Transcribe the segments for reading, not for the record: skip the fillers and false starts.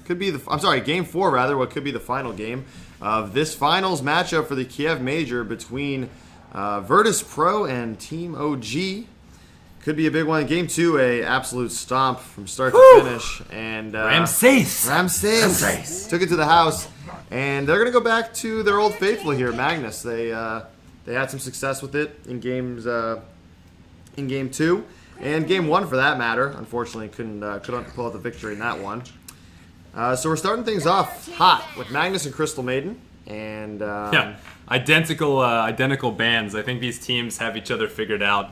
Game 4 rather. What could be the final game of this finals matchup for the Kiev Major between Virtus Pro and Team OG. Could be a big one. Game 2, a absolute stomp from start to finish, and Ramses took it to the house, and they're gonna go back to their old faithful here, Magnus. They had some success with it in Game 2 and Game 1 for that matter. Unfortunately, couldn't pull out the victory in that one. So we're starting things off hot with Magnus and Crystal Maiden, and identical bans. I think these teams have each other figured out.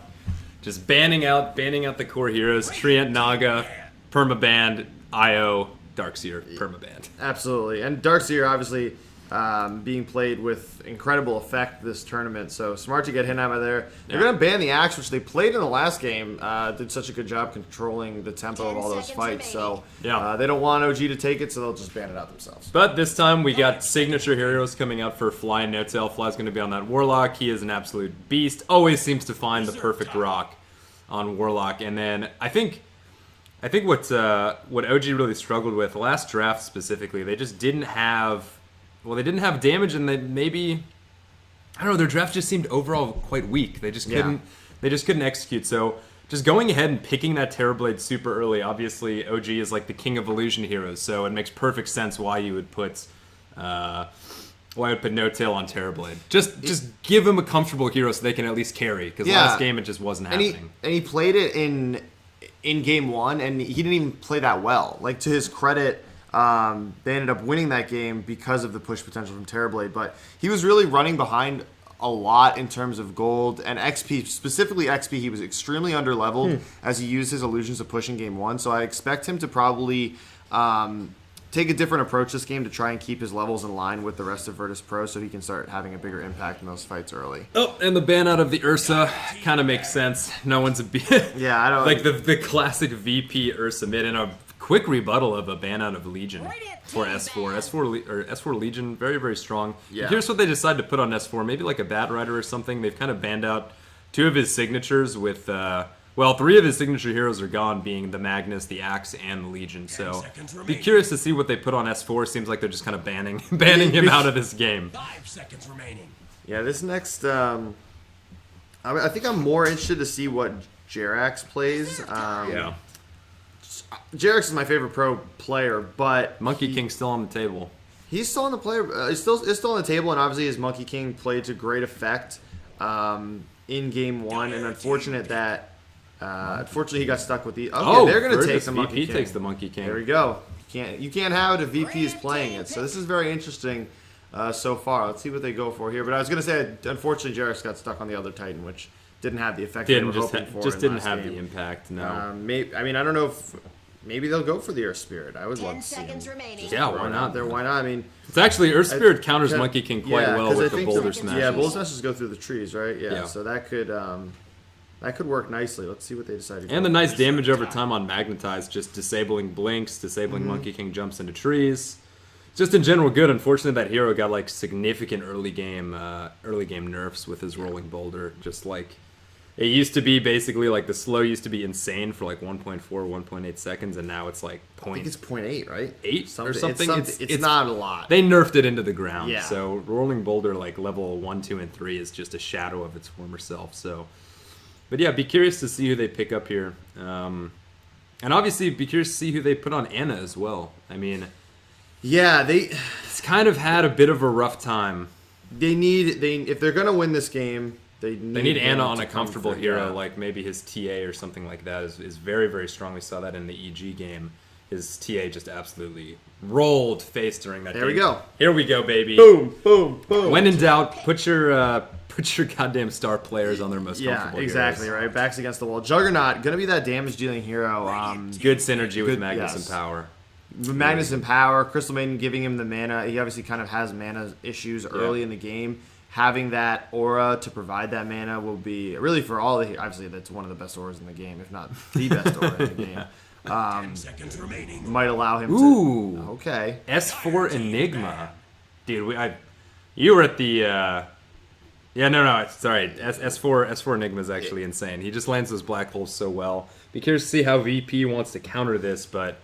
Just banning out the core heroes. Treant Naga, permaband. Io, Darkseer, permaband. Absolutely, and Darkseer obviously being played with incredible effect this tournament, so smart to get him out of there. They're going to ban the Axe, which they played in the last game. Did such a good job controlling the tempo of all those fights, so they don't want OG to take it, so they'll just ban it out themselves. But this time we got signature heroes coming out for Fly and No-Tail. Fly's going to be on that Warlock. He is an absolute beast. Always seems to find the perfect rock on Warlock. And then I think what OG really struggled with, last draft specifically, they just didn't have... Well, they didn't have damage, and I don't know, their draft just seemed overall quite weak. They just couldn't execute. So just going ahead and picking that Terrorblade super early, obviously OG is like the king of illusion heroes, so it makes perfect sense why you would put No-Tail on Terrorblade. Just give him a comfortable hero so they can at least carry, because last game it just wasn't happening. And he played it in Game 1, and he didn't even play that well. Like, to his credit... they ended up winning that game because of the push potential from Terrorblade, but he was really running behind a lot in terms of gold and XP. Specifically XP, he was extremely underleveled as he used his illusions to push in Game 1, so I expect him to probably take a different approach this game to try and keep his levels in line with the rest of Virtus Pro so he can start having a bigger impact in those fights early. Oh, and the ban out of the Ursa kind of makes sense. No one's a I don't... Like the classic VP Ursa mid, and a quick rebuttal of a ban out of Legion for S4. S4 Legion, very, very strong. Yeah. Here's what they decide to put on S4. Maybe like a Bat Rider or something. They've kind of banned out 2 of his signatures with... 3 of his signature heroes are gone, being the Magnus, the Axe, and the Legion. So be curious to see what they put on S4. Seems like they're just kind of banning him out of this game. 5 seconds remaining. Yeah, this next... I think I'm more interested to see what Jerax plays. Jerax is my favorite pro player, but Monkey King's still on the table. He's still on the player. He's still on the table, and obviously his Monkey King played to great effect in Game 1. And unfortunately he got stuck with the. Okay, they're gonna take the Monkey King. VP takes the Monkey King. There we go. You can't have it if VP is playing it. So this is very interesting so far. Let's see what they go for here. But I was gonna say, unfortunately, Jerax got stuck on the other Titan, which didn't have the effect they were hoping for. Just didn't have the impact. No. I don't know if. Maybe they'll go for the Earth Spirit. I would love to see him. Yeah, why not? Why not? I mean, it's actually Earth Spirit counters Monkey King quite well with the boulder smashes. Yeah, boulder smashes go through the trees, right? Yeah. So that could work nicely. Let's see what they decide to do. And the nice damage over time on Magnetize, just disabling blinks, disabling Monkey King jumps into trees. Just in general good. Unfortunately, that hero got like significant early game nerfs with his rolling boulder. Just like it used to be basically like the slow used to be insane for like 1.4, 1.8 seconds, and now it's like I think it's 0.8, right? 8 or something. It's not a lot. They nerfed it into the ground. Yeah. So rolling boulder like level 1, 2, and 3 is just a shadow of its former self. So, but yeah, be curious to see who they pick up here, and obviously be curious to see who they put on Anna as well. I mean, yeah, it's kind of had a bit of a rough time. If they're gonna win this game. They need Anna on a comfortable hero, like maybe his TA or something like that is very, very strong. We saw that in the EG game. His TA just absolutely rolled face during that game. There we go. Here we go, baby. Boom, boom, boom. When in doubt, put your goddamn star players on their most comfortable exactly, heroes. Right? Backs against the wall. Juggernaut, going to be that damage-dealing hero. Good synergy with Magnus and Power. Magnus and Power. Crystal Maiden giving him the mana. He obviously kind of has mana issues early in the game. Having that aura to provide that mana will be really for all the. Obviously, that's one of the best auras in the game, if not the best aura in the game. 10 seconds remaining. Might allow him to. Okay. S4 Enigma, dude. You were at the. Sorry. S4 Enigma is actually insane. He just lands those black holes so well. Be curious to see how VP wants to counter this, but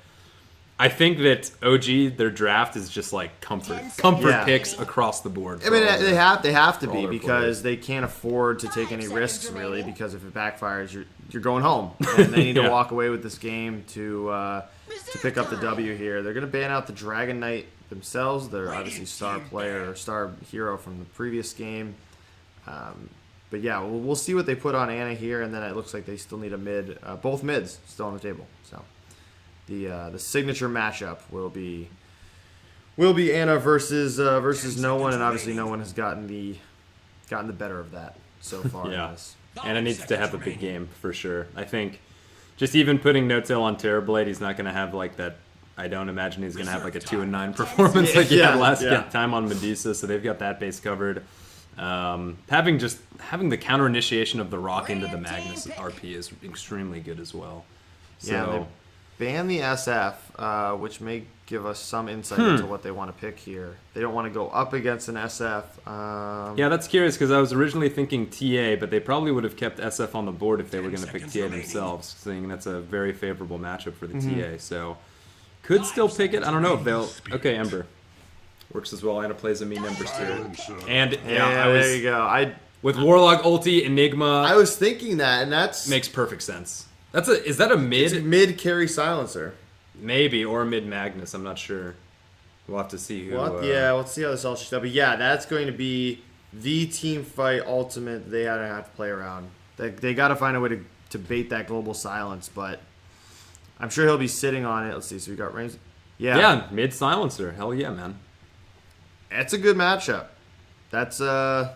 I think that OG, their draft is just like comfort Yeah. picks across the board. I mean, for all they have to for be all their because they can't afford to take any risks really. Because if it backfires, you're going home, and they need to Yeah. walk away with this game to pick up the W here. They're gonna ban out the Dragon Knight themselves. They're obviously star player or star hero from the previous game. But yeah, we'll see what they put on Anna here, and then it looks like they still need a mid. Both mids still on the table. So the signature matchup will be Anna versus no one, and obviously no one has gotten the better of that so far. Yeah. In this. Anna needs to have a big game for sure. I think just even putting No-Tail on Terrorblade, he's not going to have like that. I don't imagine he's going to have like a 2-9 performance like he had last time on Medusa. So they've got that base covered. Having the counter initiation of the Rock into the Magnus RP is extremely good as well. So, Yeah, they ban the SF, which may give us some insight into what they want to pick here. They don't want to go up against an SF. yeah, that's curious because I was originally thinking TA, but they probably would have kept SF on the board if they were going to pick TA themselves, seeing that's a very favorable matchup for the TA. So could still pick it. I don't know if they'll. Okay, Ember works as well. Anna plays a mean Ember Spirit, and there you go. with Warlock ulti Enigma. I was thinking that, and that's makes perfect sense. Is that a mid? mid carry silencer. Maybe, or a mid Magnus. I'm not sure. We'll have to see who. Yeah, let's see how this all shakes out. But yeah, that's going to be the team fight ultimate. They don't have to play around. They got to find a way to bait that global silence, but I'm sure he'll be sitting on it. Let's see. So we got range. Yeah, mid silencer. Hell yeah, man. That's a good matchup. That's Yeah,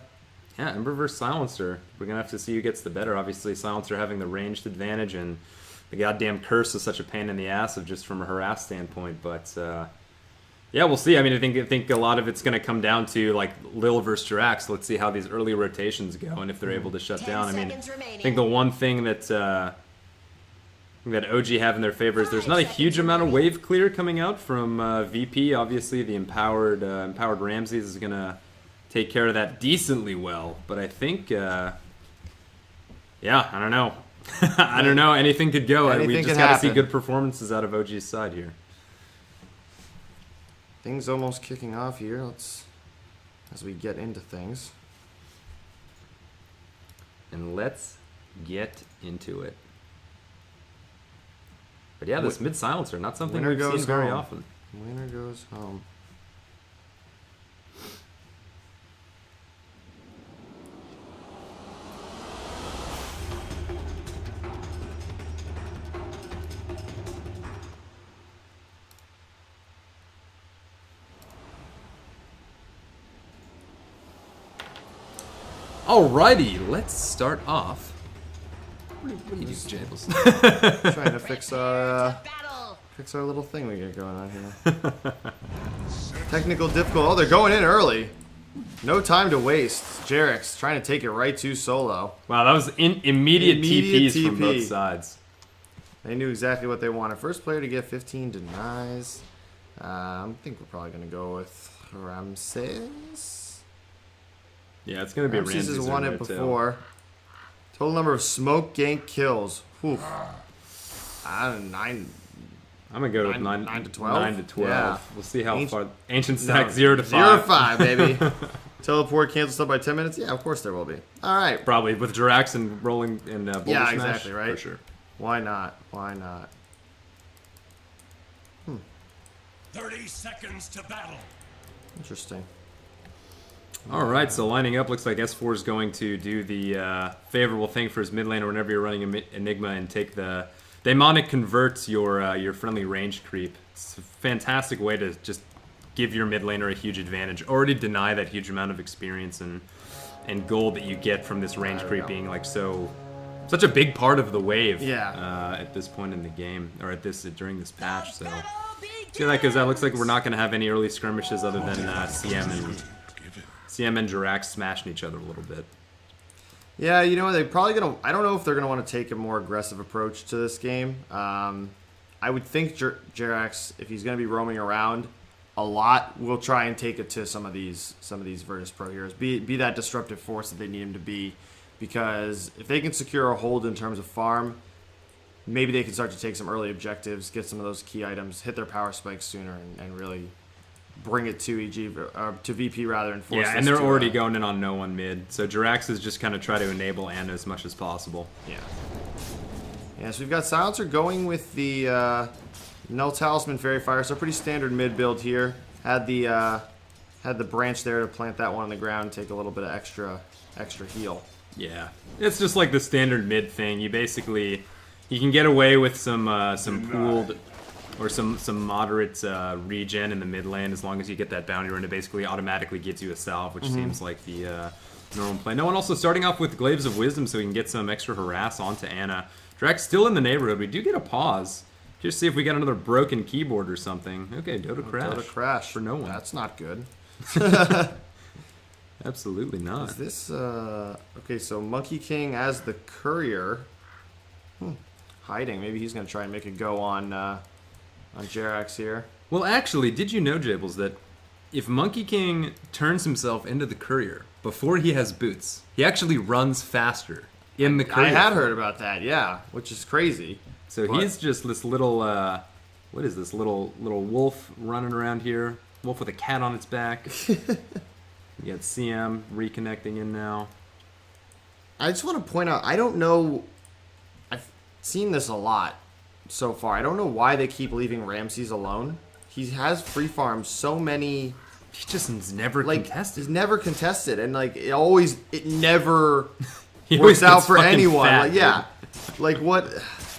Ember versus Silencer. We're gonna have to see who gets the better. Obviously, Silencer having the ranged advantage, and the goddamn curse is such a pain in the ass of just from a harass standpoint. But yeah, we'll see. I mean, I think a lot of it's gonna come down to like Lil versus Jirax. Let's see how these early rotations go, and if they're able to shut down. I mean, I think the one thing that OG have in their favor is there's not a huge amount of wave clear coming out from VP. Obviously, the empowered Ramses is gonna take care of that decently well, but I think, yeah, I don't know. I don't know. Anything could go. Anything We just could got to see happen. good performances out of OG's side here. things almost kicking off here. As we get into things. And let's get into it. But yeah, this mid silencer, not something Winner we've goes seen very home. often. Winner goes home. Alrighty, let's start off. What do you do, Jables? Trying to fix our little thing we got going on here. Technical difficult. Oh, they're going in early. No time to waste. Jerax trying to take it right to solo. Wow, that was immediate Immediate TPs from TP. both sides. They knew exactly what they wanted. First player to get 15 denies. I think we're probably going to go with Ramses. Yeah, it's going to be Ramses Ramses has or won it No-Tail. before. Total number of smoke gank kills. Oof. I don't know, 9. I'm gonna go with 9 9 to 12? 9 to 12. Yeah. We'll see how Ancient- far. Ancient stack No, 0 to 5. 0 to 5, baby. Teleport cancels up by 10 minutes? Yeah, of course there will be. All right. Probably with Jirax and rolling in Boulder Yeah, Smash, exactly, right? For sure. Why not? Why not? 30 seconds to battle. Interesting. All right, so lining up, looks like S4 is going to do the favorable thing for his mid laner whenever you're running Enigma and take the Daemonic converts your friendly range creep. It's a fantastic way to just give your mid laner a huge advantage. Already deny that huge amount of experience and gold that you get from this range creep being like such a big part of the wave. Yeah. At this point in the game, or during this patch. So see how that goes out. Looks like we're not going to have any early skirmishes other than CM and Jirax smashing each other a little bit. Yeah, you know, they probably going to... I don't know if they're going to want to take a more aggressive approach to this game. I would think Jirax, if he's going to be roaming around a lot, will try and take it to some of these Virtus Pro heroes. Be that disruptive force that they need him to be. Because if they can secure a hold in terms of farm, maybe they can start to take some early objectives, get some of those key items, hit their power spikes sooner, and really bring it to to VP rather, and force. Yeah, and they're already going in on no one mid, so Jirax is just kind of try to enable Ana as much as possible. Yeah. Yeah, so we've got Silencer going with the Null Talisman Fairy Fire, so pretty standard mid build here. Had the branch there to plant that one on the ground, take a little bit of extra heal. Yeah, it's just like the standard mid thing. You can get away with some pooled or some moderate regen in the mid lane as long as you get that bounty run. It basically automatically gives you a salve, which seems like the normal play. No one also starting off with Glaives of Wisdom so we can get some extra harass onto Ana. Drax still in the neighborhood. We do get a pause. Just see if we got another broken keyboard or something. Okay, Dota Crash. Dota Crash. For no one. That's not good. Absolutely not. Is this, okay, so Monkey King as the courier. Hiding. Maybe he's going to try and make a go on Jerax here. Well, actually, did you know, Jables, that if Monkey King turns himself into the courier before he has boots, he actually runs faster in the courier. I had heard about that, yeah, which is crazy. So he's just this little, what is this, little wolf running around here. Wolf with a cat on its back. You got CM reconnecting in now. I just want to point out, I don't know, I've seen this a lot so far. I don't know why they keep leaving Ramses alone. He has free farmed so many. He just is never contested. He's never contested, and like it never he works out for fucking anyone. fat, like, yeah, like what?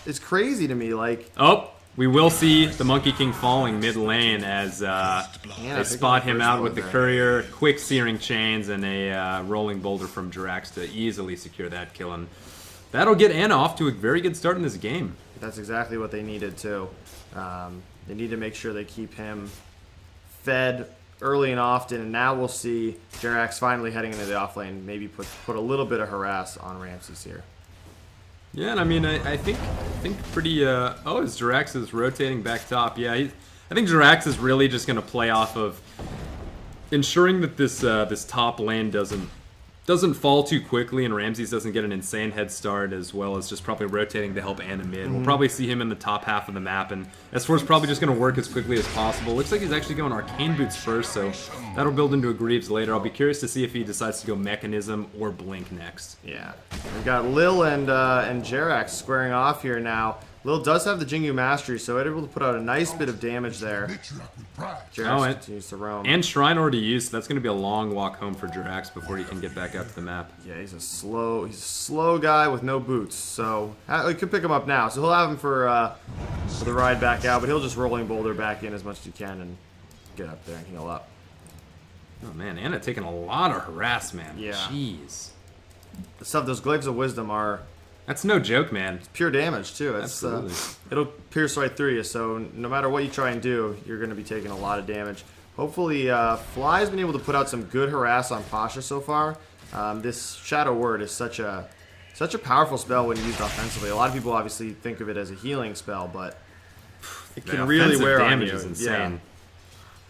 It's crazy to me. Like, oh, we will see the Monkey King falling mid lane as they spot him out with the courier, quick searing chains, and a rolling boulder from Jirax to easily secure that kill, and that'll get Ana off to a very good start in this game. That's exactly what they needed too. They need to make sure they keep him fed early and often, and now we'll see Jerax finally heading into the off lane, maybe put a little bit of harass on Ramses here. Yeah, and I mean, I think pretty. Oh, as Jirax is rotating back top, yeah, I think Jirax is really just going to play off of ensuring that this top lane doesn't fall too quickly, and Ramses doesn't get an insane head start, as well as just probably rotating to help Ana mid. We'll probably see him in the top half of the map, and S4 is probably just going to work as quickly as possible. Looks like he's actually going Arcane Boots first, so that'll build into a Greaves later. I'll be curious to see if he decides to go Mechanism or Blink next. Yeah. We've got Lil and Jerax squaring off here now. Lil does have the Jingu Mastery, so able to put out a nice bit of damage there. Jerax continues to roam. And Shrine already used, so that's going to be a long walk home for Jirax before he can get back out to the map. Yeah, he's a slow guy with no boots, so we could pick him up now. So he'll have him for the ride back out, but he'll just rolling boulder back in as much as he can and get up there and heal up. Oh man, Ana taking a lot of harass, man. Yeah. Jeez. The stuff, those Glaives of Wisdom are That's no joke, man. pure damage too. It's, Absolutely. It'll pierce right through you, so no matter what you try and do, you're going to be taking a lot of damage. Hopefully, Fly's been able to put out some good harass on Pasha so far. This Shadow Word is such a powerful spell when used offensively. A lot of people obviously think of it as a healing spell, but it can really wear on you. Is insane. Yeah.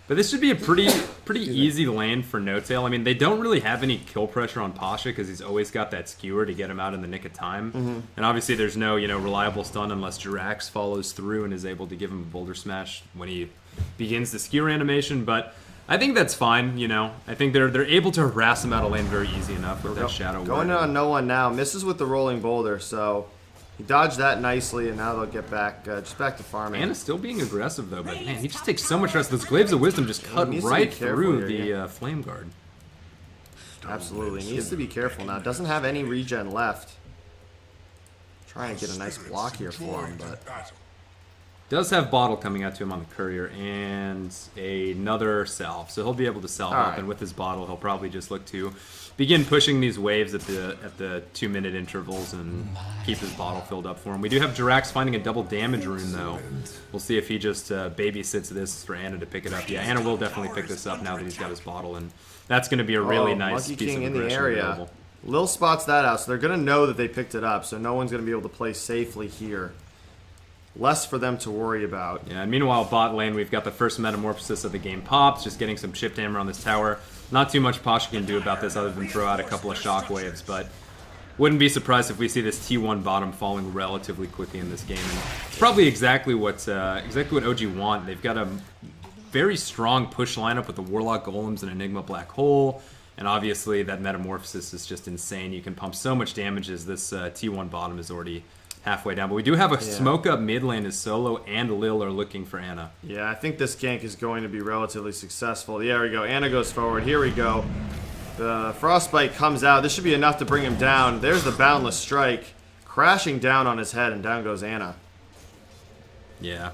But this should be a pretty easy lane for No Tail. I mean, they don't really have any kill pressure on Pasha because he's always got that skewer to get him out in the nick of time. And obviously, there's no reliable stun unless Jirax follows through and is able to give him a Boulder Smash when he begins the skewer animation. But I think that's fine. I think they're able to harass him out of lane very easy enough with that Shadow Word. Going on no one now, misses with the rolling boulder, so he dodged that nicely, and now they'll get back just back to farming. Anna's still being aggressive though, but man, he just takes so much rest. Those Glaives of Wisdom just cut right through the Flame Guard. Absolutely, needs to be careful now. Doesn't have any regen left. Trying to get a nice block here for him, but does have Bottle coming out to him on the courier and another salve, so he'll be able to salve up, and with his Bottle, he'll probably just look to begin pushing these waves at the 2-minute intervals and keep his Bottle filled up for him. We do have Jirax finding a double damage rune though. We'll see if he just babysits this for Ana to pick it up. Yeah, Ana will definitely pick this up now that he's got his Bottle, and that's going to be a really nice Monkey piece King of in the area. Available. Lil spots that out, so they're going to know that they picked it up, so no one's going to be able to play safely here. Less for them to worry about. Yeah, and meanwhile, bot lane, we've got the first Metamorphosis of the game pops, just getting some chip damage on this tower. Not too much Pasha can do about this other than throw out a couple of shockwaves, but wouldn't be surprised if we see this T1 bottom falling relatively quickly in this game. And it's probably exactly what OG want. They've got a very strong push lineup with the Warlock Golems and Enigma Black Hole. And obviously that Metamorphosis is just insane. You can pump so much damage as this T1 bottom is already halfway down. But we do have a smoke up mid lane as Solo and Lil are looking for Ana. Yeah, I think this gank is going to be relatively successful. There we go. Ana goes forward. Here we go. The Frostbite comes out. This should be enough to bring him down. There's the Boundless Strike. Crashing down on his head, and down goes Ana. Yeah.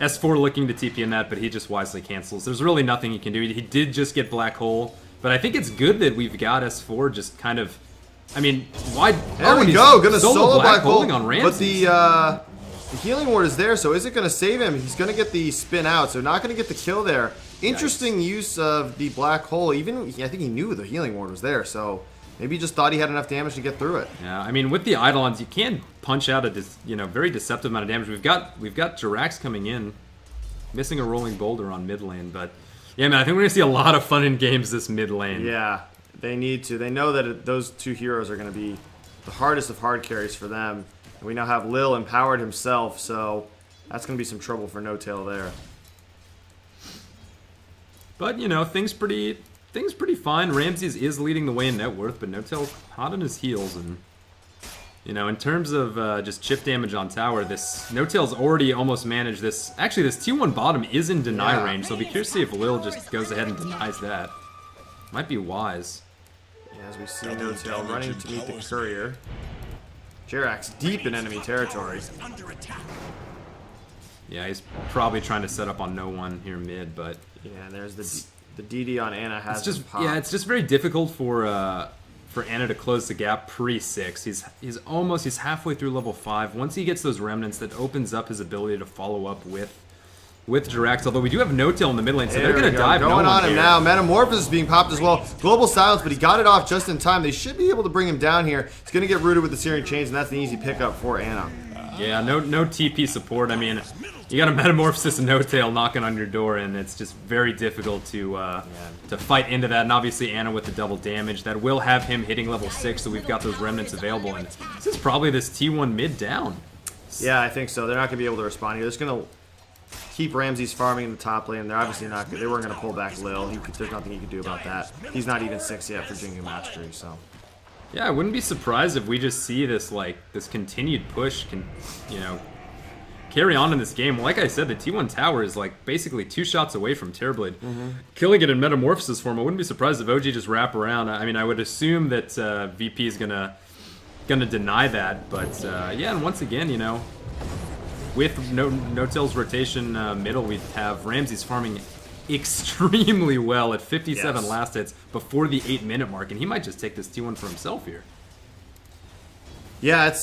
S4 looking to TP in that, but he just wisely cancels. There's really nothing he can do. He did just get Black Hole, but I think it's good that we've got S4 just kind of... I mean, why... There we go. Gonna solo Black Hole. On but the Healing Ward is there, so is it going to save him? He's going to get the spin out, so not going to get the kill there. Interesting use of the Black Hole. Even, I think he knew the Healing Ward was there, so maybe he just thought he had enough damage to get through it. Yeah, I mean, with the Eidolons, you can punch out a very deceptive amount of damage. We've got Jirax coming in, missing a Rolling Boulder on mid lane, but yeah, man, I think we're going to see a lot of fun in games this mid lane. Yeah, they need to. They know that those two heroes are going to be the hardest of hard carries for them. We now have Lil empowered himself, so that's going to be some trouble for No Tail there. But, you know, things pretty fine. Ramses is leading the way in net worth, but No Tail's hot on his heels. And, you know, in terms of just chip damage on tower, this No Tail's already almost managed this. Actually, this T1 bottom is in deny range, so I'll be curious to see if Lil just goes ahead and denies that. Might be wise. Yeah, as we see No Tail running to meet the courier. Jirax deep in enemy territory. Yeah, he's probably trying to set up on no one here mid, but yeah, and there's the DD on Ana has it's just very difficult for Ana to close the gap pre-6. He's halfway through level 5. Once he gets those remnants, that opens up his ability to follow up with Jirax. Although we do have No Tail in the mid lane, so they're gonna dive going no on one him here. now. Metamorphosis being popped as well. Global Silence, but he got it off just in time. They should be able to bring him down here. He's gonna get rooted with the Searing Chains, and that's an easy pickup for Ana. Yeah, no TP support. I mean, you got a Metamorphosis and No Tail knocking on your door, and it's just very difficult to fight into that. And obviously Ana with the double damage. That will have him hitting level 6, so we've got those remnants available. And this is probably this T1 mid down. Yeah, I think so. They're not going to be able to respond here. They're just going to keep Ramses farming in the top lane. They're obviously not good. They weren't going to pull back Lil. There's nothing he could do about that. He's not even 6 yet for Jingu Mastery, so... Yeah, I wouldn't be surprised if we just see this this continued push carry on in this game. Like I said, the T1 tower is basically 2 shots away from Terrorblade. Killing it in Metamorphosis form. I wouldn't be surprised if OG just wrap around. I mean, I would assume that VP is gonna deny that, but yeah, and once again, with No Tail's rotation middle, we have Ramses farming extremely well at 57 last hits before the 8-minute mark, and he might just take this T1 for himself here. Yeah,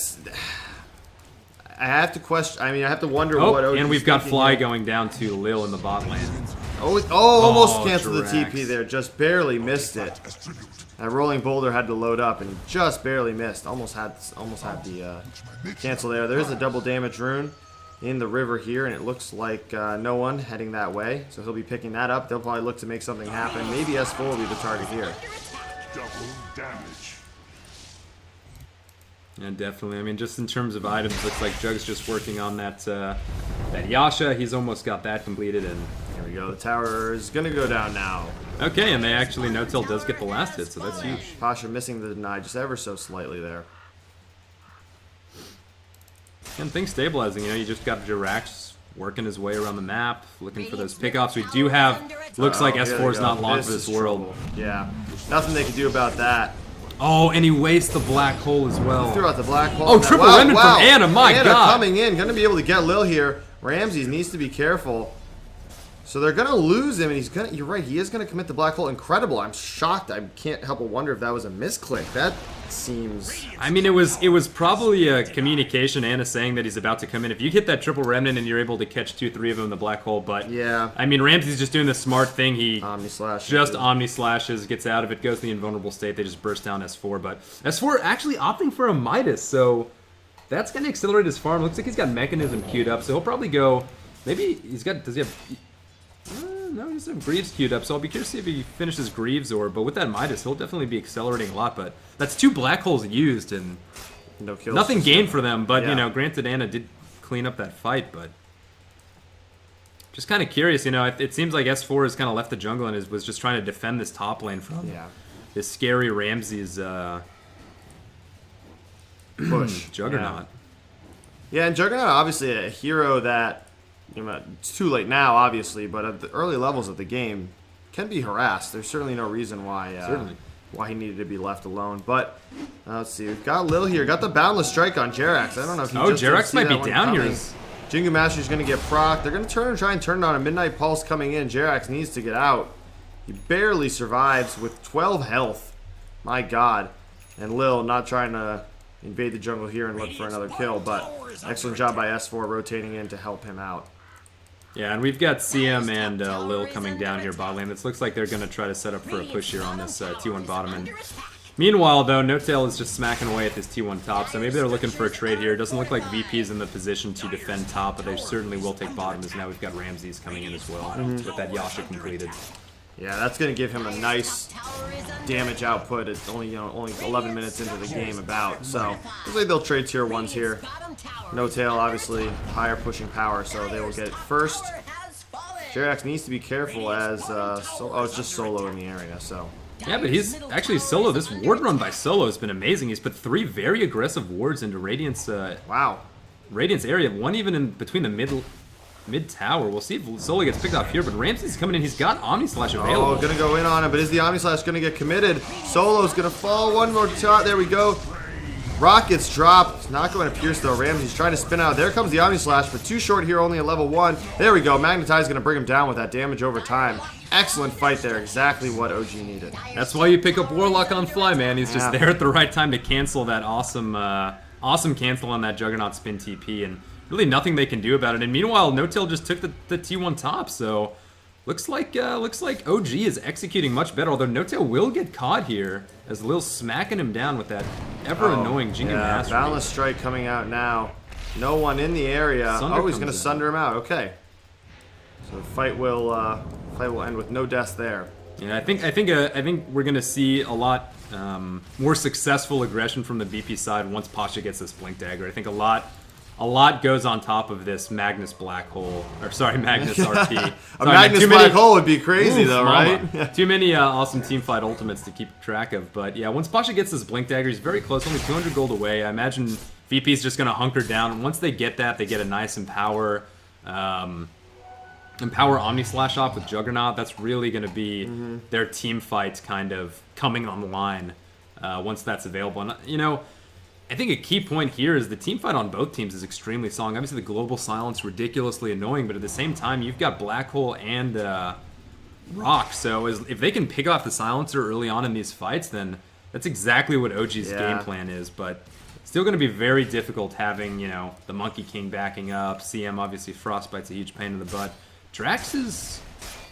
I have to question. I mean, I have to wonder what. And we've got Fly going down to Lil in the bot lane. Almost canceled Jirax. the TP there. Just barely missed it. That Rolling Boulder had to load up, and he just barely missed. Almost had the cancel there. There's a double damage rune in the river here, and it looks like no one heading that way, so he'll be picking that up. They'll probably look to make something happen. Maybe S4 will be the target here. Double damage. Yeah, definitely. I mean, just in terms of items, looks like Jug's just working on that Yasha. He's almost got that completed, and here we go. The tower is gonna go down now. okay, and they actually No Tail does get the last hit, so that's huge. Pasha missing the deny just ever so slightly there. And things stabilizing, you just got Jirax working his way around the map, looking for those pickoffs. We do have, looks like S4 is not long for this world. Trouble. Yeah, nothing they can do about that. Oh, and he wastes the black hole as well. Threw out the black hole. Oh, triple remnant from Ana, my Ana god. coming in, gonna be able to get Lil here. Ramses needs to be careful. So they're gonna lose him, and you're right, he is gonna commit the black hole. Incredible. I'm shocked. I can't help but wonder if that was a misclick. That seems... I mean, it was probably a communication, Ana saying that he's about to come in. If you hit that triple remnant and you're able to catch 2-3 of them in the black hole, but yeah, I mean, Ramsey's just doing the smart thing. He Omni-slash. just Omni-slashes, gets out of it, goes to the invulnerable state. They just burst down S4, but S4 actually opting for a Midas, so that's going to accelerate his farm. Looks like he's got Mechanism queued up, so he'll probably go... Maybe he's got... Does he have... No, he doesn't have Greaves queued up, so I'll be curious to see if he finishes Greaves or. But with that Midas, he'll definitely be accelerating a lot. But that's 2 black holes used and No kills. nothing gained for them. But Yeah. you know, granted, Anna did clean up that fight, but just kind of curious. You know, it seems like S4 has kind of left the jungle and was just trying to defend this top lane from this scary Ramses Push. Juggernaut. Yeah, and Juggernaut obviously a hero that, you know, it's too late now, obviously, but at the early levels of the game can be harassed. There's certainly no reason why why he needed to be left alone. But let's see, we've got Lil here, got the boundless strike on Jerax. I don't know if he just didn't Jerax see might that be one down here. coming. Jingu Master's going to get proc. They're going to try and turn it on a Midnight Pulse coming in. Jerax needs to get out. He barely survives with 12 health. My God. And Lil not trying to invade the jungle here and look for another kill, but excellent job by S4 rotating in to help him out. Yeah, and we've got CM and Lil coming down here bot lane. This looks like they're going to try to set up for a push here on this T1 bottom. And meanwhile, though, No-Tail is just smacking away at this T1 top, so maybe they're looking for a trade here. It doesn't look like VP is in the position to defend top, but they certainly will take bottom, as now we've got Ramses coming in as well with that Yasha completed. Yeah, that's going to give him a nice damage output. It's only 11 minutes into the game about. So, looks like they'll trade tier 1s here. No-Tail, obviously, higher pushing power, so they will get it first. Jerax needs to be careful as, it's just solo in the area, so. Yeah, but he's actually solo. This ward run by Solo has been amazing. He's put 3 very aggressive wards into Radiant's Radiant's area, one even in between the mid tower. We'll see if Solo gets picked off here, but Ramsey's coming in. He's got Omni Slash available. Oh, gonna go in on him, but is the Omni Slash gonna get committed? Solo's gonna fall. One more shot. There we go. Rock gets dropped. Not going to pierce though. Ramsey's trying to spin out. There comes the Omni Slash, but too short here, only at level 1. There we go. Magnetize gonna bring him down with that damage over time. Excellent fight there. Exactly what OG needed. That's why you pick up Warlock on Fly, man. He's just there at the right time to cancel that awesome cancel on that Juggernaut spin TP, and really nothing they can do about it. And meanwhile, No-Tail just took the T1 top, so looks like OG is executing much better. Although No-Tail will get caught here as Lil's smacking him down with that ever annoying Jingu Master. Boundless Strike coming out now. No one in the area. He's gonna sunder him out. Okay. So the fight will end with no deaths there. Yeah, I think we're gonna see a lot more successful aggression from the BP side once Pasha gets this Blink Dagger. I think a lot goes on top of this Magnus Black Hole, or sorry, Magnus RP. A Magnus Black Hole would be crazy though, right? Too many awesome teamfight ultimates to keep track of. But yeah, once Pasha gets this Blink Dagger, he's very close, only 200 gold away. I imagine VP's just gonna hunker down, and once they get that, they get a nice Empower Omni Slash off with Juggernaut. That's really going to be their team fight kind of coming online once that's available. And, you know, I think a key point here is the team fight on both teams is extremely strong. Obviously, the global silence ridiculously annoying, but at the same time, you've got Black Hole and Rock. So if they can pick off the silencer early on in these fights, then that's exactly what OG's game plan is. But still going to be very difficult having, you know, the Monkey King backing up. CM, obviously, Frostbite's a huge pain in the butt. Drax is...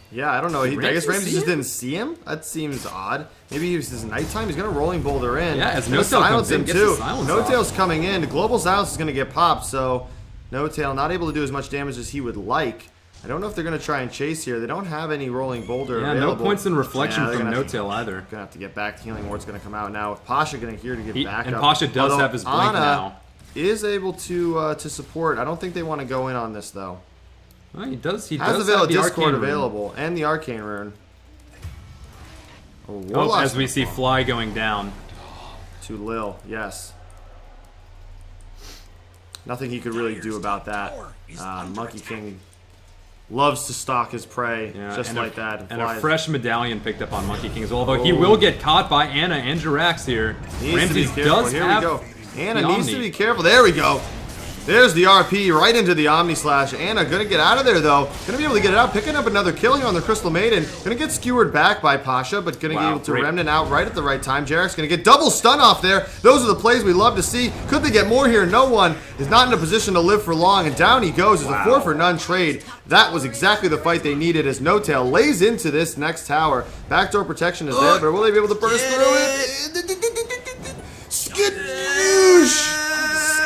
Yeah, I don't know. I guess Ramsey just didn't see him? That seems odd. Maybe it was his nighttime. He's going to Rolling Boulder in. Yeah, as No-Tail comes in, gets the silence off. No-Tail's coming in. The Global Silence is going to get popped, so No-Tail not able to do as much damage as he would like. I don't know if they're going to try and chase here. They don't have any Rolling Boulder available. No points in reflection from No-Tail either. Going to have to get back. The Healing Ward's going to come out now. With Pasha getting here to get back and up. Pasha does have his blink now. Is able to support. I don't think they want to go in on this, though. Well, he does have the Discord Arcane available Rune. and the Arcane Rune. As we see Fly going down. To Lil, yes. Nothing he could really do about that. Monkey King loves to stalk his prey, just like that. And a fresh medallion picked up on Monkey King as well, although he will get caught by Anna and Jirax here. Ramses does have Anna needs to be careful. There we go. There's the RP right into the Omni Slash. Anna gonna get out of there though. Gonna be able to get it out, picking up another kill here on the Crystal Maiden. Gonna get skewered back by Pasha, but gonna be able to Remnant out right at the right time. Jarek's gonna get double stun off there. Those are the plays we love to see. Could they get more here? No one is not in a position to live for long, and down he goes. It's a 4-for-none trade. That was exactly the fight they needed as No-Tail lays into this next tower. Backdoor protection is there, but will they be able to burst through it? Skadoosh!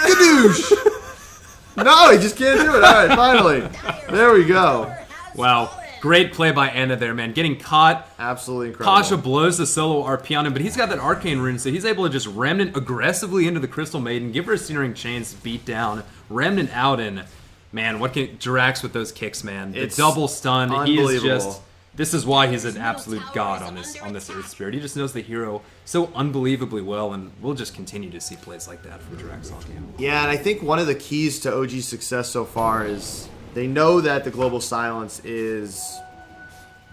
Skadoosh! No, he just can't do it. All right, finally. There we go. Wow. Great play by Anna there, man. Getting caught. Absolutely incredible. Pasha blows the solo RP on him, but he's got that arcane rune, so he's able to just Remnant aggressively into the Crystal Maiden, give her a Searing Chains, beat down, Remnant out, and man, what can Jirax with those kicks, man? The double stun. He is just. This is why he's an absolute god on this Earth Spirit. He just knows the hero so unbelievably well, and we'll just continue to see plays like that from Jirax all game. Yeah, and I think one of the keys to OG's success so far is they know that the global silence is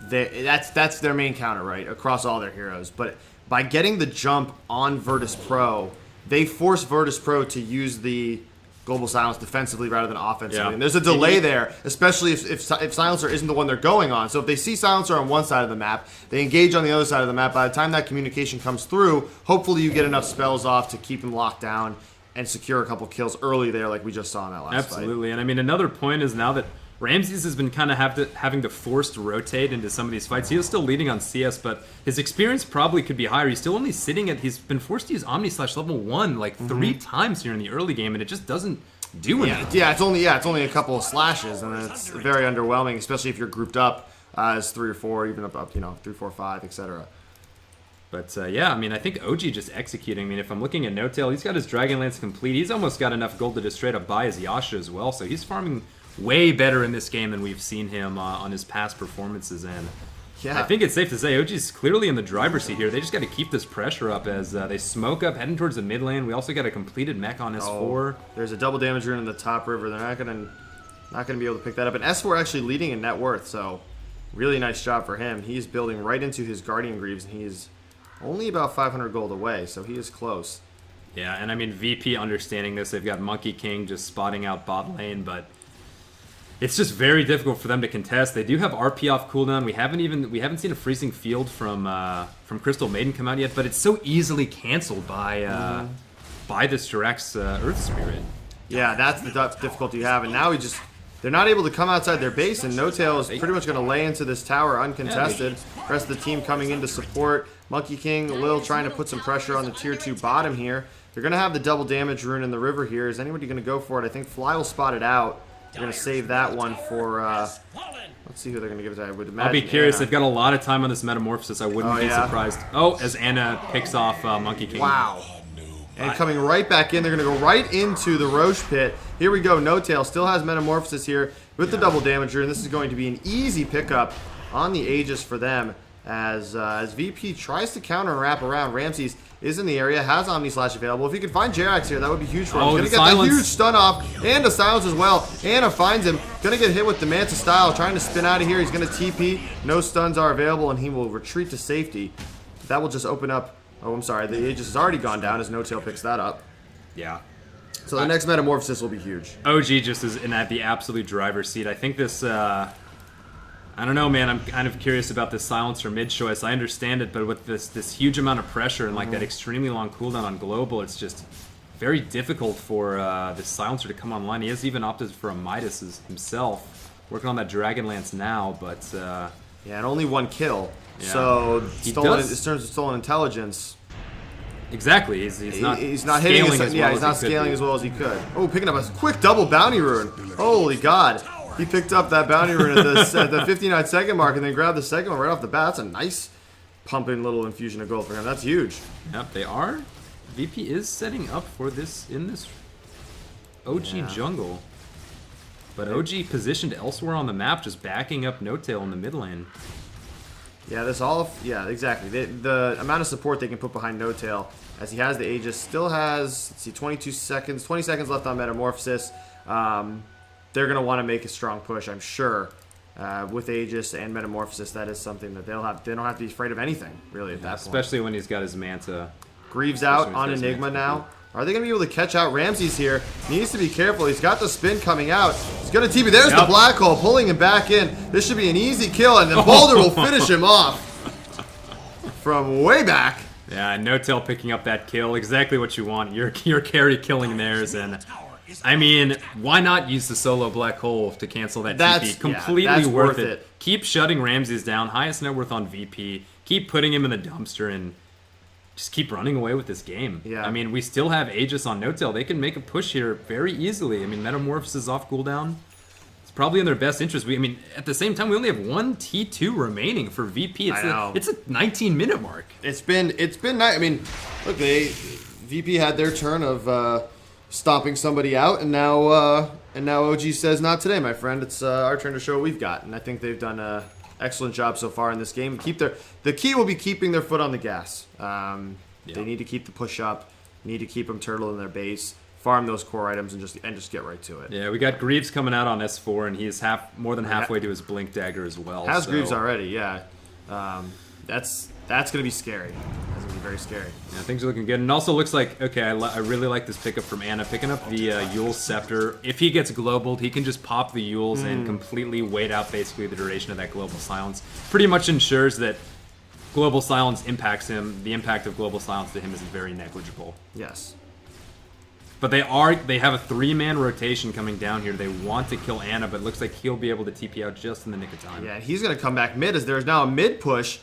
that's their main counter, right, across all their heroes. But by getting the jump on Virtus Pro, they force Virtus Pro to use the global silence defensively rather than offensively. Yeah. And there's a delay there, especially if Silencer isn't the one they're going on. So if they see Silencer on one side of the map, they engage on the other side of the map. By the time that communication comes through, hopefully you get enough spells off to keep him locked down and secure a couple kills early there like we just saw in that last fight. Absolutely. And I mean, another point is now that Ramses has been kind of having to force to rotate into some of these fights. He is still leading on CS, but his experience probably could be higher. He's still only sitting at, he's been forced to use Omni Slash level 1 like 3 times here in the early game, and it just doesn't do anything. Yeah, it's only a couple of slashes, and it's very underwhelming, especially if you're grouped up as 3 or 4, even up 3, 4, 5, etc. But yeah, I mean, I think OG just executing. I mean, if I'm looking at No-Tail, he's got his Dragonlance complete. He's almost got enough gold to just straight up buy his Yasha as well. So he's farming way better in this game than we've seen him on his past performances. And Yeah. I think it's safe to say OG's clearly in the driver's seat here. They just got to keep this pressure up as they smoke up, heading towards the mid lane. We also got a completed mech on S4. There's a double damage rune in the top river. They're not gonna be able to pick that up. And S4 actually leading in net worth, so really nice job for him. He's building right into his Guardian Greaves, and he's only about 500 gold away, so he is close. Yeah, and I mean, VP understanding this. They've got Monkey King just spotting out bot lane, but it's just very difficult for them to contest. They do have RP off cooldown. We haven't seen a freezing field from Crystal Maiden come out yet, but it's so easily canceled by this Jirax Earth Spirit. Yeah, that's the difficulty you have, and now they're not able to come outside their base, and No-Tail is pretty much going to lay into this tower uncontested. The rest of the team coming in to support. Monkey King, Lil trying to put some pressure on the tier 2 bottom here. They're going to have the double damage rune in the river here. Is anybody going to go for it? I think Fly will spot it out. They're going to save that one for, let's see who they're going to give it to. I would imagine I'll be curious. Anna. They've got a lot of time on this Metamorphosis. I wouldn't be surprised. Oh, as Anna picks off Monkey King. Wow. And coming right back in, they're going to go right into the Roche pit. Here we go. No-Tail still has Metamorphosis here with the double damage rune. This is going to be an easy pickup on the Aegis for them as VP tries to counter and wrap around. Ramses is in the area, has Omni Slash available. If he could find Jirax here, that would be huge for him. He's going to get that huge stun off and a silence as well. Anna finds him. Going to get hit with the Manta style, trying to spin out of here. He's going to TP. No stuns are available, and he will retreat to safety. That will just open up. Oh, I'm sorry. The Aegis has already gone down as No-Tail picks that up. Yeah. So the next Metamorphosis will be huge. OG just is in the absolute driver's seat. I think this, I don't know, man. I'm kind of curious about this Silencer mid choice. I understand it, but with this huge amount of pressure and like that extremely long cooldown on Global, it's just very difficult for this Silencer to come online. He has even opted for a Midas himself. Working on that Dragonlance now, but... yeah, and only one kill. Yeah. So, in does- terms of stolen intelligence, Exactly. He's not hitting scaling as, as well he's as not he could scaling be. as well as he could. Oh, picking up a quick double bounty rune. Holy God. He picked up that bounty rune at the 59-second mark and then grabbed the second one right off the bat. That's a nice pumping little infusion of gold for him. That's huge. Yep, they are. VP is setting up for this in this OG jungle. But OG positioned elsewhere on the map, just backing up No-Tail in the mid lane. Yeah, exactly. The amount of support they can put behind No-Tail as he has the Aegis, still has, let's see, 20 seconds left on Metamorphosis. They're going to want to make a strong push, I'm sure. With Aegis and Metamorphosis, that is something that they don't have to be afraid of anything, really, at that point. Especially when he's got his Manta. Greaves out on Enigma now. Are they going to be able to catch out Ramses here? Needs to be careful. He's got the spin coming out. He's going to TP. There's the black hole, pulling him back in. This should be an easy kill, and then Boulder will finish him off from way back. Yeah, and No-Tail picking up that kill. Exactly what you want. Your carry killing theirs, and I mean, why not use the solo black hole to cancel that TP? Completely that's worth it. Keep shutting Ramses down. Highest net worth on VP. Keep putting him in the dumpster and just keep running away with this game. Yeah. I mean, we still have Aegis on No-Tail. They can make a push here very easily. I mean, Metamorphosis off cooldown. It's probably in their best interest. I mean, at the same time, we only have one T2 remaining for VP. I know. It's a 19-minute mark. It's been nice. I mean, look, VP had their turn of stomping somebody out, and now OG says, "Not today, my friend. It's our turn to show what we've got." And I think they've done an excellent job so far in this game. The key will be keeping their foot on the gas. They need to keep the push up. Need to keep them turtle in their base. Farm those core items and just get right to it. Yeah, we got Greaves coming out on S4, and he's more than halfway to his Blink Dagger as well. Has Greaves already? Yeah. That's going to be scary. That's going to be very scary. Yeah, things are looking good. And also looks like, okay, I really like this pickup from Ana. Picking up the Yule Scepter. If he gets globaled, he can just pop the Yules and completely wait out basically the duration of that Global Silence. Pretty much ensures that Global Silence impacts him. The impact of Global Silence to him is very negligible. Yes. But they have a 3-man rotation coming down here. They want to kill Ana, but it looks like he'll be able to TP out just in the nick of time. Yeah, he's going to come back mid as there's now a mid push.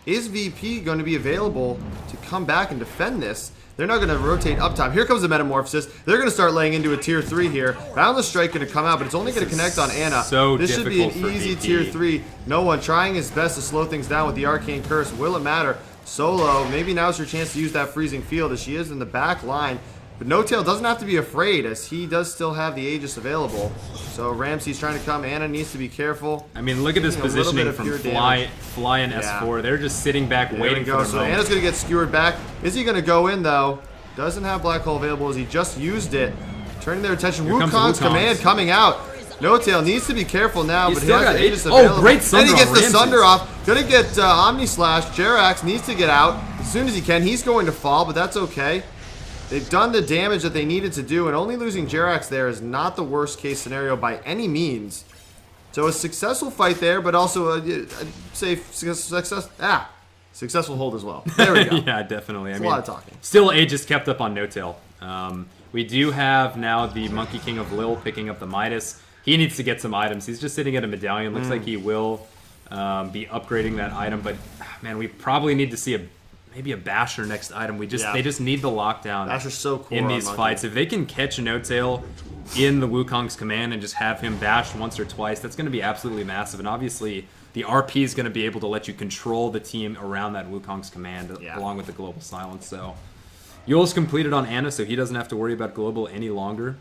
Is VP going to be available to come back and defend this? They're not going to rotate up top. Here comes the Metamorphosis. They're going to start laying into a tier 3 here. Boundless Strike going to come out, but it's only going to connect on Ana. So this should be an difficult for easy VP. tier 3. No one trying his best to slow things down with the Arcane Curse. Will it matter? Solo, maybe now's your chance to use that freezing field as she is in the back line. But No Tail doesn't have to be afraid as he does still have the Aegis available. So Ramsey's trying to come. Ana needs to be careful. I mean, look at this Taking a little bit positioning of from pure Fly and S4. They're just sitting back There waiting we go. for the So moment. Ana's going to get skewered back. Is he going to go in, though? Doesn't have Black Hole available as he just used it. Turning their attention. Here comes Wukong's Wukong's. command coming out. No Tail needs to be careful now, He's but he still has got the Aegis Aegis. Oh, available. great Sunder Then he gets on the Ramses. Sunder off. Going to get Omni Slash. Jerax needs to get out as soon as he can. He's going to fall, but that's okay. They've done the damage that they needed to do, and only losing Jerax there is not the worst case scenario by any means. So a successful fight there, but also a successful hold as well. There we go. Yeah, definitely. A lot of talking. Still, Aegis kept up on No Tail. We do have now the Monkey King of Lil picking up the Midas. He needs to get some items. He's just sitting at a medallion. Looks like he will be upgrading that item, but man, we probably need to see maybe a Basher next item. They just need the lockdown. Basher's so cool in on these Monkey. fights. If they can catch a No Tail in the Wukong's command and just have him bashed once or twice, that's going to be absolutely massive. And obviously, the RP is going to be able to let you control the team around that Wukong's command along with the Global Silence. So Yule's completed on Ana, so he doesn't have to worry about Global any longer.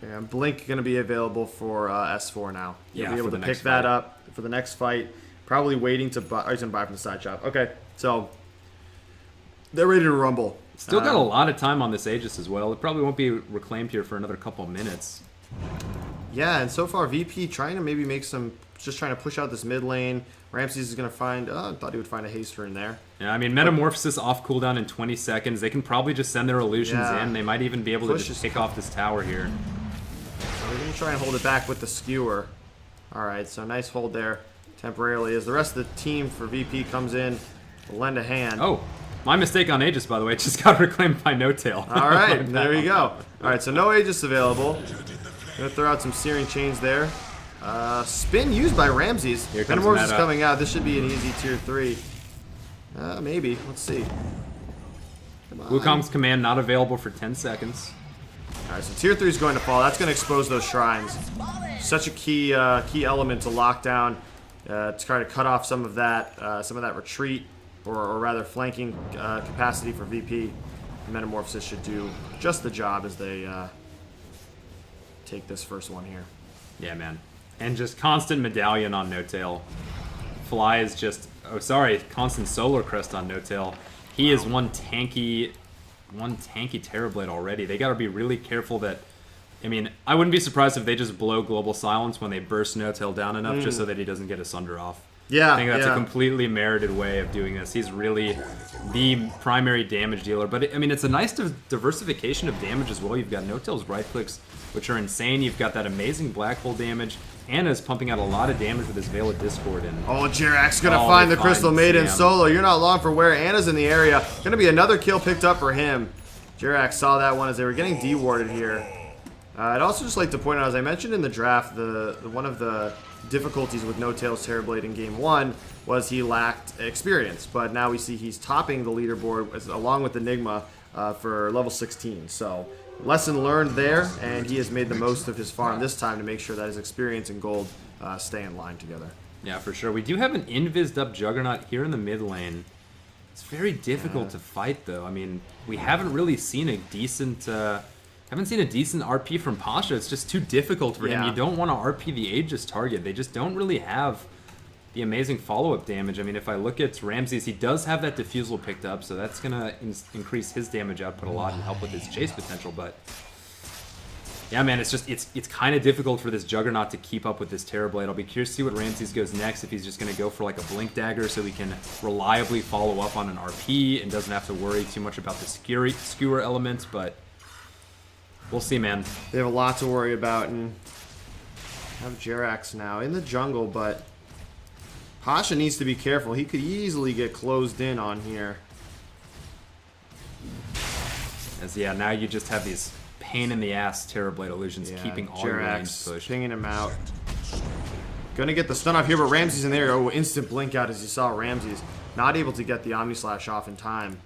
Yeah, Blink going to be available for S4 now. You'll Yeah, be able for to the pick next that fight. up for the next fight. Probably waiting to buy. Oh, he's going to buy from the side shop. Okay, so they're ready to rumble. Still got a lot of time on this Aegis as well. It probably won't be reclaimed here for another couple of minutes. Yeah, and so far VP trying to maybe make some, just trying to push out this mid lane. Ramses is going to find, I thought he would find a haster in there. Yeah, I mean, Metamorphosis off cooldown in 20 seconds. They can probably just send their illusions Yeah. in. They might even be able to Push just is pick off this tower here. So we're going to try and hold it back with the skewer. All right, so nice hold there temporarily as the rest of the team for VP comes in to lend a hand. Oh, my mistake on Aegis, by the way. It just got reclaimed by No Tail. All right, there you go. All right, so no Aegis available. Gonna throw out some Searing Chains there. Spin used by Ramses. Here comes Metamorphosis Meta. coming out. This should be an easy tier 3. Maybe. Let's see. Come on. Wukong's command not available for 10 seconds. All right, so tier 3 is going to fall. That's going to expose those shrines. Such a key element to lock down to try to cut off some of that retreat or rather flanking capacity for VP. Metamorphosis should do just the job as they take this first one here. Yeah, man. And just constant medallion on No Tail. Fly is just... Oh, sorry. Constant Solar Crest on No Tail. He is one tanky Terrorblade already. They got to be really careful that... I mean, I wouldn't be surprised if they just blow Global Silence when they burst No Tail down enough just so that he doesn't get a Sunder off. Yeah, I think that's yeah. a completely merited way of doing this. He's really the primary damage dealer. But, I mean, it's a nice diversification of damage as well. You've got No Tail's right clicks, which are insane. You've got that amazing black hole damage. Anna's pumping out a lot of damage with his Veil of Discord. And Oh, Jerax gonna Oh, find they the Crystal find Maiden Sam. solo. You're not long for where Anna's in the area. Gonna be another kill picked up for him. Jerax saw that one as they were getting dewarded here. I'd also just like to point out, as I mentioned in the draft, the one of the difficulties with No Tail's Terrorblade in Game 1 was he lacked experience. But now we see he's topping the leaderboard along with Enigma for level 16. So lesson learned there, and he has made the most of his farm this time to make sure that his experience and gold stay in line together. Yeah, for sure. We do have an invised up Juggernaut here in the mid lane. It's very difficult to fight, though. I mean, we haven't really seen a decent RP from Pasha. It's just too difficult for him. You don't want to RP the Aegis target. They just don't really have the amazing follow-up damage. I mean, if I look at Ramses, he does have that Diffusal picked up, so that's going to increase his damage output a lot and help with his chase potential, but yeah, man, it's kind of difficult for this Juggernaut to keep up with this Terrorblade. I'll be curious to see what Ramses goes next, if he's just going to go for like a Blink Dagger so he can reliably follow up on an RP and doesn't have to worry too much about the skewer element, but we'll see, man. They have a lot to worry about, and have Jerax now in the jungle, but Pasha needs to be careful. He could easily get closed in on here. As yeah, now you just have these pain in the ass Terrorblade illusions keeping all your lanes pushed. Pinging him out. Gonna get the stun off here, but Ramses in there. Oh, instant blink out as you saw Ramses. Not able to get the Omni Slash off in time.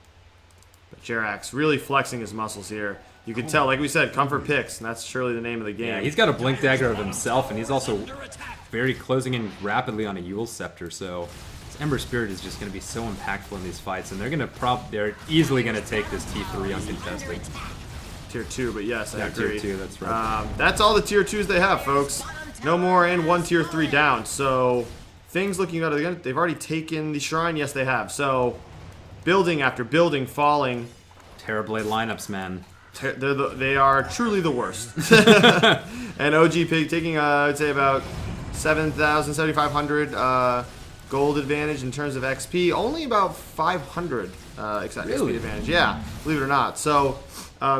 But Jerax really flexing his muscles here. You can tell, like we said, comfort picks, and that's surely the name of the game. Yeah, he's got a Blink Dagger of himself, and he's also very closing in rapidly on a Yule Scepter, so this Ember Spirit is just going to be so impactful in these fights, and they're easily going to take this T3 uncontested. Tier 2, but yes, I agree. Tier 2, that's right. That's all the Tier 2s they have, folks. No more and one Tier 3 down, so things looking better. They've already taken the Shrine, yes they have. So, building after building falling. Terrorblade lineups, man. They are truly the worst. And OG Pig taking, I'd say, about 7,000, 7,500 gold advantage in terms of XP. Only about 500 XP advantage. Yeah, believe it or not. So,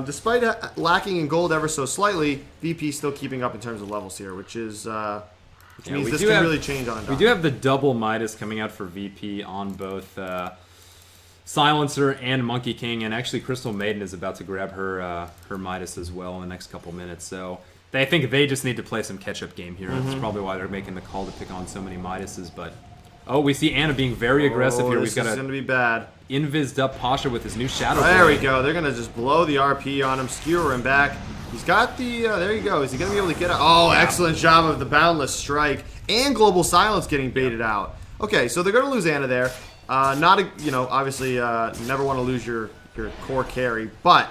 despite lacking in gold ever so slightly, VP still keeping up in terms of levels here, which is which means this can really change on a dime. We do have the double Midas coming out for VP on both Silencer and Monkey King, and actually Crystal Maiden is about to grab her Midas as well in the next couple minutes. So I think they just need to play some catch-up game here. That's probably why they're making the call to pick on so many Midases. But oh, we see Anna being very aggressive here. We've got going to be bad. Invised up Pasha with his new Shadow Blade. There we go. They're going to just blow the RP on him, skewer him back. He's got the, there you go. Is he going to be able to get it? Oh, excellent job of the Boundless Strike. And Global Silence getting baited out. Okay, so they're going to lose Anna there. Not a, obviously, never want to lose your core carry, but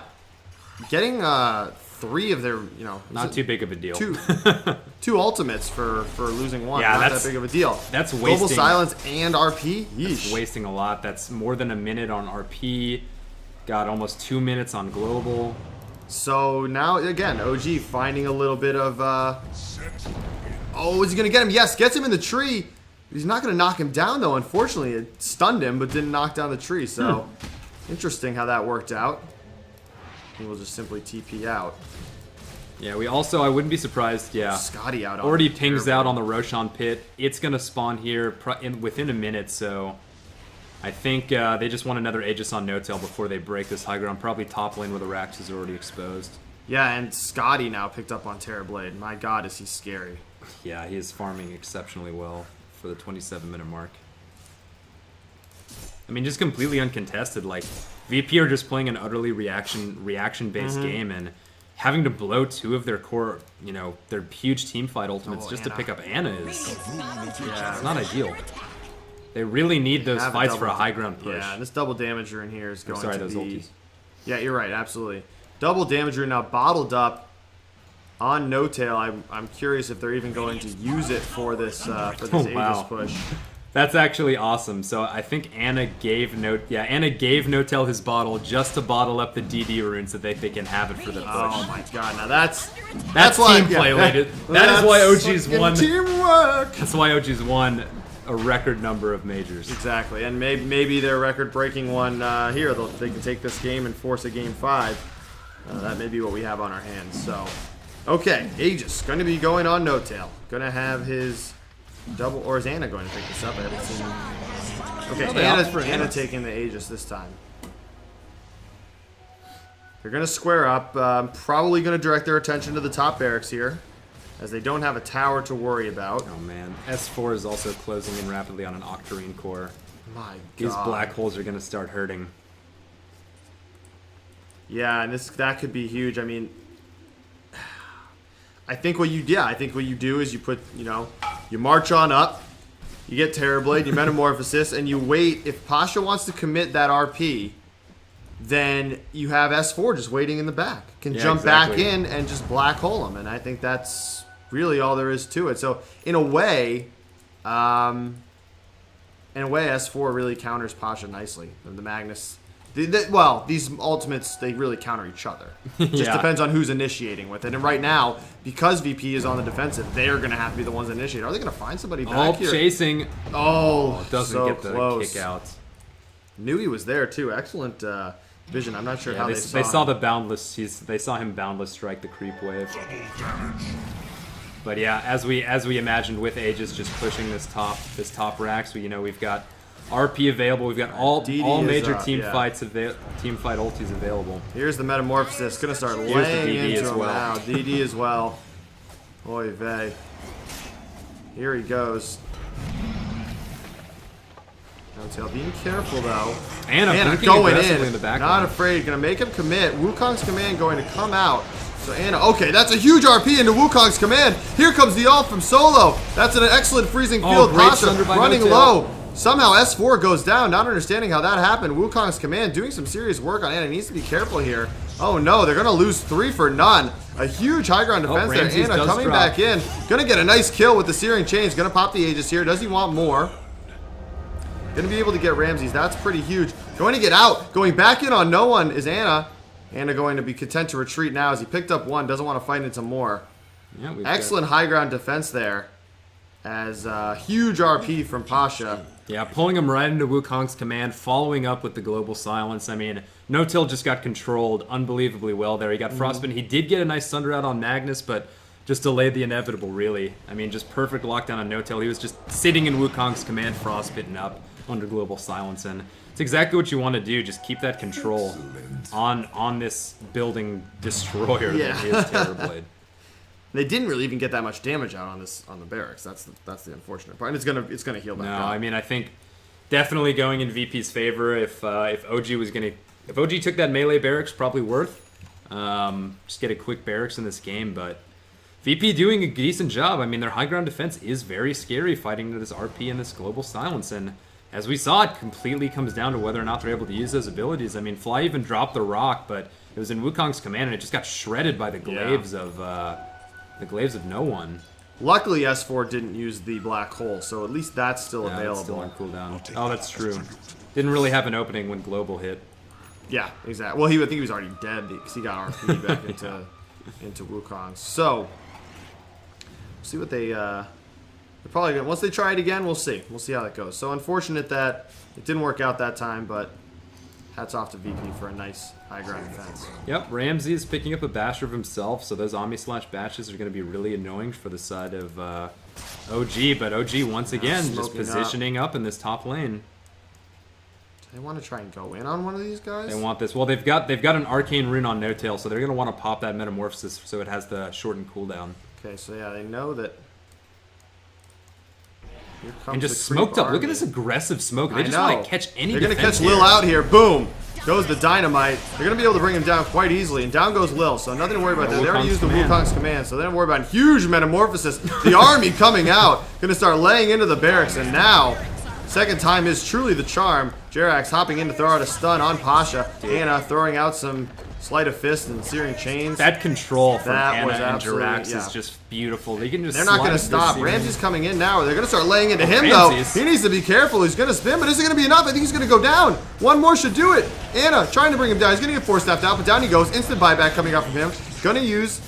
getting 3 of their, not too big of a deal. Two ultimates for losing one. Yeah, not that big of a deal. That's wasting. Global Silence and RP. Yeesh. That's wasting a lot. That's more than a minute on RP. Got almost 2 minutes on Global. So now again, OG finding a little bit of. Oh, is he gonna get him? Yes, gets him in the tree. He's not going to knock him down, though. Unfortunately, it stunned him, but didn't knock down the tree. So, interesting how that worked out. He will just simply TP out. Yeah, we also, I wouldn't be surprised, Scotty out. Already pings out on the Roshan pit. It's going to spawn here within a minute, so I think they just want another Aegis on No-Tail before they break this high ground. Probably top lane where the Rax is already exposed. Yeah, and Scotty now picked up on Terrorblade. My god, is he scary. Yeah, he is farming exceptionally well for the 27-minute mark. I mean, just completely uncontested. Like, VP are just playing an utterly reaction-based game, and having to blow 2 of their core, their huge team fight ultimates just to pick up Anna is, it's not ideal. They really need those fights for a high ground push. Yeah, and this double damager in here is going to those be. Ultis. Yeah, you're right, absolutely. Double damager now bottled up on No-Tail. I'm curious if they're even going to use it for this Aegis push. That's actually awesome. So I think Anna gave No-Tail his bottle just to bottle up the DD runes so they can have it for the push. Oh my god, now that's why team play, ladies. That is why OG's won. Teamwork. That's why OG's won a record number of majors. Exactly, and maybe their record-breaking one here. They can take this game and force a game 5. That may be what we have on our hands. So. Okay, Aegis going to be going on No-Tail. Going to have his double, or is Anna going to pick this up? I haven't seen. Okay, Anna taking the Aegis this time. They're going to square up. Probably going to direct their attention to the top barracks here, as they don't have a tower to worry about. Oh man, S4 is also closing in rapidly on an Octarine core. My god. These black holes are going to start hurting. Yeah, and that could be huge. I mean, I think what you do is you put, you march on up, you get Terrorblade, you Metamorphosis, and you wait. If Pasha wants to commit that RP, then you have S4 just waiting in the back. Can jump back in and just black hole him, and I think that's really all there is to it. So in a way, S4 really counters Pasha nicely. The Magnus. These ultimates, they really counter each other. Just depends on who's initiating with it. And right now, because VP is on the defensive, they're going to have to be the ones that initiate. Are they going to find somebody back here? Chasing. Doesn't so get the close. kick out. Knew he was there, too. Excellent vision. I'm not sure how they saw the boundless. They saw him boundless strike the creep wave. But yeah, as we imagined with Aegis just pushing this top rack, so we've got RP available. We've got all major team fight ultis available. Here's the Metamorphosis. Gonna start laying into him now. DD as well. Oy vey. Here he goes. No-tail being careful though. Anna going in the back not afraid. Gonna make him commit. Wukong's command going to come out. So Anna, okay, that's a huge RP into Wukong's command. Here comes the ult from Solo. That's an excellent freezing field. Pasha running low. Somehow S4 goes down, not understanding how that happened. Wukong's command doing some serious work on Anna. Needs to be careful here. Oh no, they're going to lose 3 for none. A huge high ground defense there. Anna coming back in. Going to get a nice kill with the Searing Chains. Going to pop the Aegis here. Does he want more? Going to be able to get Ramses. That's pretty huge. Going to get out. Going back in on no one is Anna. Anna going to be content to retreat now as he picked up one. Doesn't want to fight into more. Yeah, excellent high ground defense there. As huge RP from Pasha. Yeah, pulling him right into Wukong's command, following up with the global silence. I mean, No-Till just got controlled unbelievably well there. He got Frostbitten. He did get a nice Thunder out on Magnus, but just delayed the inevitable, really. I mean, just perfect lockdown on No-Till. He was just sitting in Wukong's command, Frostbitten up under global silence, and it's exactly what you want to do. Just keep that control on this building destroyer that is Terrorblade. They didn't really even get that much damage out on the barracks. That's the unfortunate part. And it's gonna heal back up. I mean, I think definitely going in VP's favor. If OG took that melee barracks, probably worth. Just get a quick barracks in this game, but VP doing a decent job. I mean, their high ground defense is very scary fighting into this RP and this global silence, and as we saw, it completely comes down to whether or not they're able to use those abilities. I mean, Fly even dropped the rock, but it was in Wukong's command, and it just got shredded by the glaives of no one. Luckily, S4 didn't use the black hole, so at least that's still available. It's still on cooldown. Oh, that's true. Didn't really have an opening when global hit. Yeah, exactly. Well, I think he was already dead because he got RP back into Wukong. So, see what they're probably gonna, once they try it again, we'll see. We'll see how that goes. So unfortunate that it didn't work out that time, but hats off to VP for a nice high ground defense. Yep, Ramsey is picking up a basher of himself, so those Omni/Bashes are going to be really annoying for the side of OG, but OG once again just positioning up in this top lane. Do they want to try and go in on one of these guys? They want this. Well, they've got an arcane rune on No-Tail, so they're going to want to pop that Metamorphosis so it has the shortened cooldown. Okay, so yeah, they know that. And just smoked up. Look at this aggressive smoke. They just want to catch any They're going to catch Lil out here. Boom. Goes the Dynamite. They're going to be able to bring him down quite easily. And down goes Lil. So nothing to worry about there. They already used the Wukong's command. So they don't worry about huge Metamorphosis. The army coming out. Going to start laying into the barracks. And now, second time is truly the charm. Jerax hopping in to throw out a stun on Pasha. Anna throwing out some Sleight of Fist and Searing Chains. That control from Anna and Jerax is just beautiful. They can just They're not going to stop. Ramsey's coming in now. They're going to start laying into him, though. He needs to be careful. He's going to spin, but is it going to be enough? I think he's going to go down. One more should do it. Anna trying to bring him down. He's going to get force snapped out, but down he goes. Instant buyback coming out from him. Going to use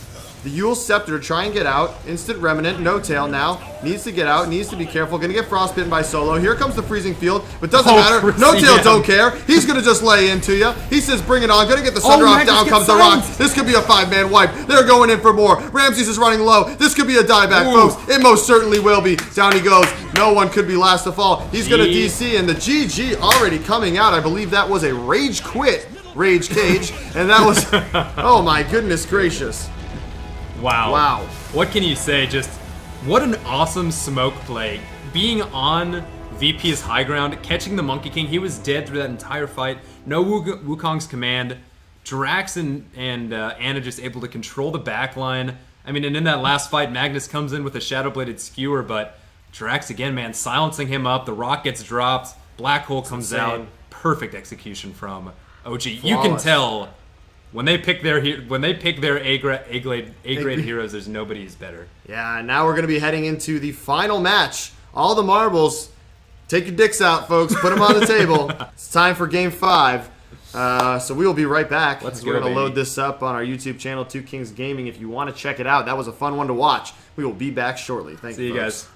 the Yule Scepter to try and get out. Instant Remnant. No-Tail now. Needs to get out. Needs to be careful. Going to get frostbitten by Solo. Here comes the freezing field, but doesn't matter. No-Tail don't care. He's going to just lay into you. He says, bring it on. Going to get the Thunder off. Down comes the rock. This could be a 5-man wipe. They're going in for more. Ramses is running low. This could be a dieback, folks. It most certainly will be. Down he goes. No one could be last to fall. He's going to DC, and the GG already coming out. I believe that was a rage quit. Rage Cage. And that was... Oh, my goodness gracious. Wow. What can you say? Just what an awesome smoke play. Being on VP's high ground, catching the Monkey King. He was dead through that entire fight. No Wukong's command. Drax and Anna just able to control the back line. I mean, and in that last fight, Magnus comes in with a Shadow-Bladed Skewer, but Drax again, man, silencing him up. The Rock gets dropped. Black Hole comes out. Perfect execution from OG. You can tell when they pick their A-grade heroes, there's nobody who's better. Yeah, now we're going to be heading into the final match. All the marbles. Take your dicks out, folks. Put them on the table. It's time for Game 5. So we will be right back. Let's We're go, going to load baby. this up on our YouTube channel, Two Kings Gaming. If you want to check it out, that was a fun one to watch. We will be back shortly. Thank See you, you folks. guys.